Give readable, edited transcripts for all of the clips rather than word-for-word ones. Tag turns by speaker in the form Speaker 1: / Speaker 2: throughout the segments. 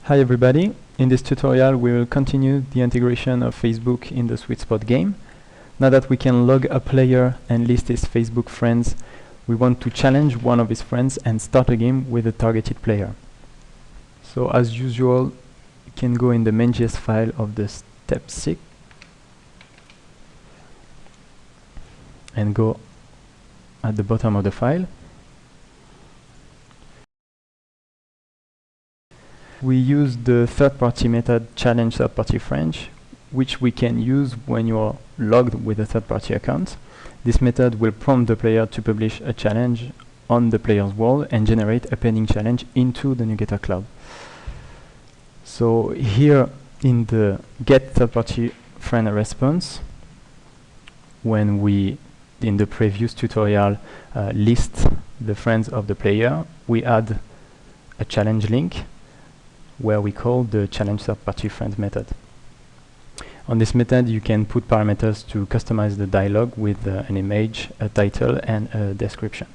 Speaker 1: Hi everybody, in this tutorial we will continue the integration of Facebook in the Sweet Spot game. Now that we can log a player and list his Facebook friends, we want to challenge one of his friends and start a game with a targeted player. So as usual, you can go in the main.js file of the step 6 and go at the bottom of the file. We use the third-party method challenge third-party friend, which we can use when you are logged with a third-party account. This method will prompt the player to publish a challenge on the player's wall and generate a pending challenge into the Nuggeta cloud. So here in the get third-party friend response, when we in the previous tutorial list the friends of the player, we add a challenge link where we call the challenge third-party friend method. On this method you can put parameters to customize the dialog with an image, a title and a description.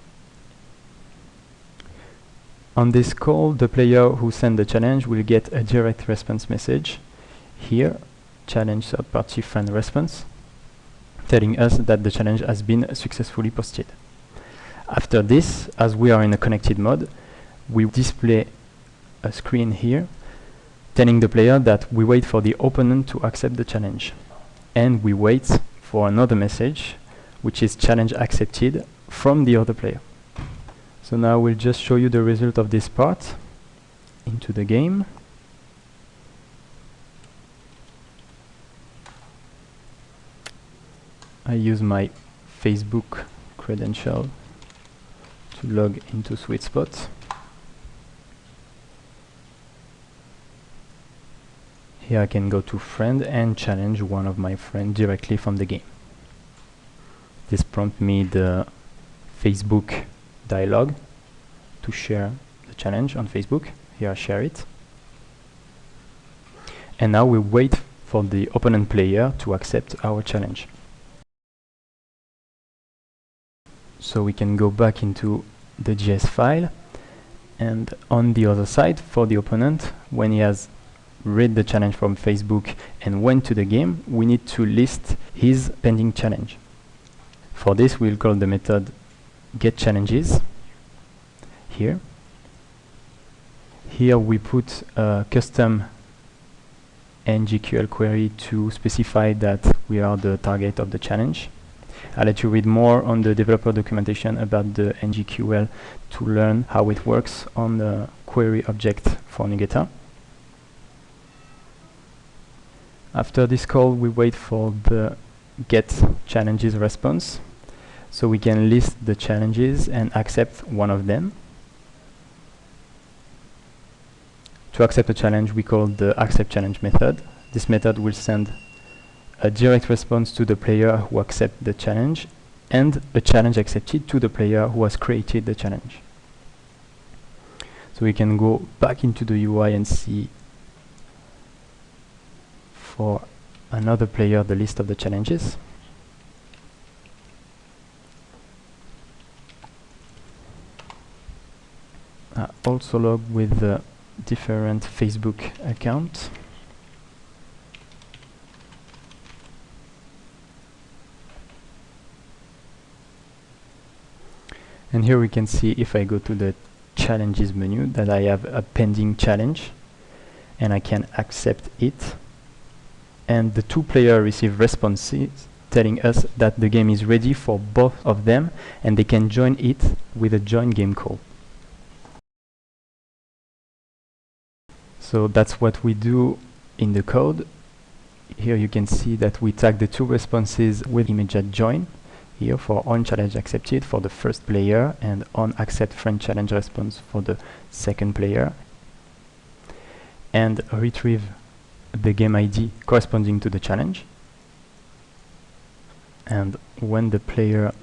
Speaker 1: On this call, the player who sent the challenge will get a direct response message here, challenge third-party friend response, telling us that the challenge has been successfully posted. After this, as we are in a connected mode, we display a screen here telling the player that we wait for the opponent to accept the challenge, and we wait for another message which is challenge accepted from the other player. So now we'll just show you the result of this part into the game. I use my Facebook credential to log into Sweet Spot. Here I can go to friend and challenge one of my friends directly from the game. This prompts me the Facebook dialog to share the challenge on Facebook. Here I share it. And now we wait for the opponent player to accept our challenge. So we can go back into the JS file, and on the other side, for the opponent, when he has read the challenge from Facebook and went to the game, we need to list his pending challenge. For this we'll call the method getChallenges here. Here we put a custom ngql query to specify that we are the target of the challenge. I'll let you read more on the developer documentation about the ngql to learn how it works on the query object for Nuggeta. After this call, we wait for the get challenges response, so we can list the challenges and accept one of them. To accept a challenge, we call the accept challenge method. This method will send a direct response to the player who accepts the challenge and a challenge accepted to the player who has created the challenge. So we can go back into the UI and see for another player the list of the challenges. Also log with the different Facebook account. And here we can see, if I go to the challenges menu, that I have a pending challenge and I can accept it. And the two players receive responses telling us that the game is ready for both of them and they can join it with a join game call. So that's what we do in the code. Here you can see that we tag the two responses with immediate join, here for on challenge accepted for the first player and on accept friend challenge response for the second player, and retrieve the game ID corresponding to the challenge. And when the player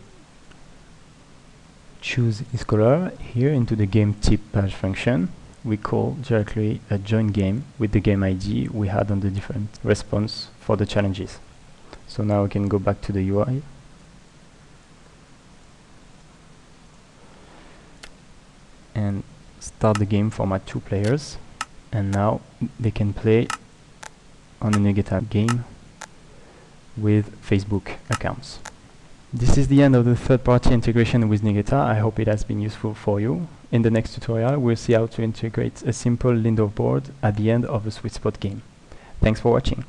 Speaker 1: chooses his color, here into the game type page function, we call directly a join game with the game ID we had on the different response for the challenges. So now we can go back to the UI and start the game for my two players. and now they can play on the Nuggeta game with Facebook accounts. This is the end of the third-party integration with Nuggeta. I hope it has been useful for you. In the next tutorial, we'll see how to integrate a simple Lindorf board at the end of a sweet spot game. Thanks for watching.